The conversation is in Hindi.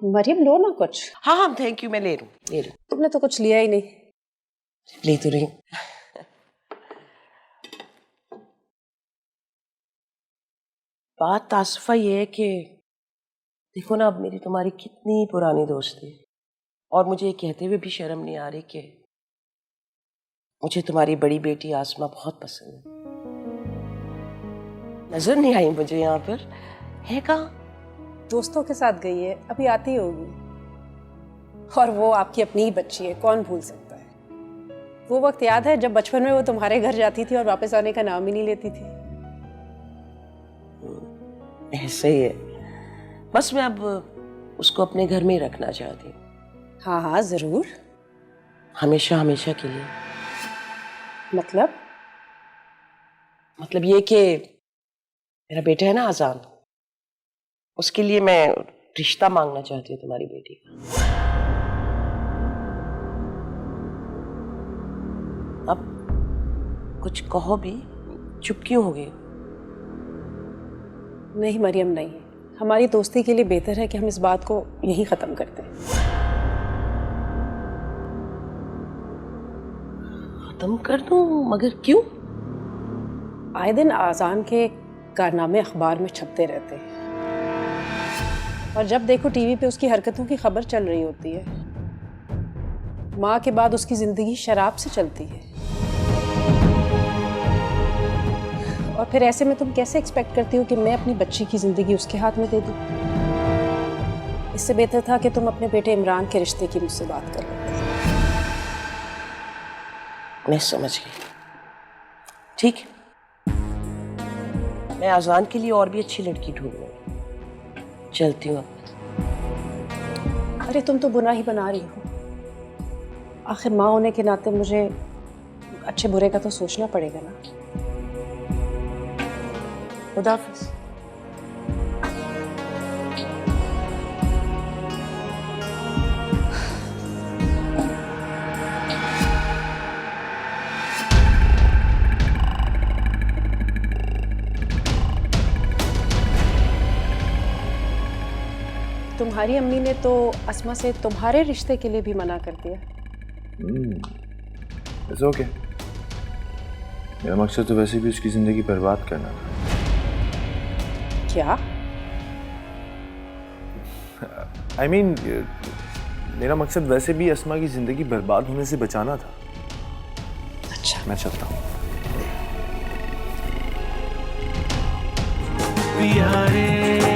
मरियम लो ना कुछ। हाँ हाँ थैंक यू, मैं ले लूँ। तुमने तो कुछ लिया ही नहीं। ले तो रही। बात तासफा ये है कि देखो ना, अब मेरी तुम्हारी कितनी पुरानी दोस्ती, और मुझे ये कहते हुए भी शर्म नहीं आ रही कि मुझे तुम्हारी बड़ी बेटी आसमा बहुत पसंद है। नजर नहीं आई मुझे यहाँ पर, है कहाँ? दोस्तों के साथ गई है, अभी आती होगी। और वो आपकी अपनी ही बच्ची है, कौन भूल सकता है। वो वक्त याद है जब बचपन में वो तुम्हारे घर जाती थी और वापस आने का नाम ही नहीं लेती थी। ऐसे ही है, बस मैं अब उसको अपने घर में ही रखना चाहती हूँ। हाँ हाँ जरूर। हमेशा हमेशा के लिए। मतलब ये कि मेरा बेटा है ना आजान, उसके लिए मैं रिश्ता मांगना चाहती हूँ तुम्हारी बेटी का। अब कुछ कहो भी, चुप क्यों हो गई? नहीं मरियम नहीं, हमारी दोस्ती के लिए बेहतर है कि हम इस बात को यहीं खत्म कर दें। खत्म कर दूं? मगर क्यों? आए दिन आजान के कारनामे अखबार में छपते रहते हैं और जब देखो टीवी पे उसकी हरकतों की खबर चल रही होती है। माँ के बाद उसकी जिंदगी शराब से चलती है, और फिर ऐसे में तुम कैसे एक्सपेक्ट करती हो कि मैं अपनी बच्ची की जिंदगी उसके हाथ में दे दूं? इससे बेहतर था कि तुम अपने बेटे इमरान के रिश्ते की मुझसे बात कर लेते। मैं समझ गई, ठीक है, मैं आजान के लिए और भी अच्छी लड़की ढूंढूंगी। चलती हूँ अब। अरे तुम तो बुरा ही बना रही हो। आखिर माँ होने के नाते मुझे अच्छे बुरे का तो सोचना पड़ेगा ना। खुदा हाफिज। तुम्हारी अम्मी ने तो अस्मा से तुम्हारे रिश्ते के लिए भी मना कर दिया। It's okay. मेरा मकसद तो वैसे भी उसकी जिंदगी बर्बाद करना था। क्या? I mean, मेरा मकसद वैसे भी अस्मा की जिंदगी बर्बाद होने से बचाना था। अच्छा, मैं चलता हूँ। प्यारे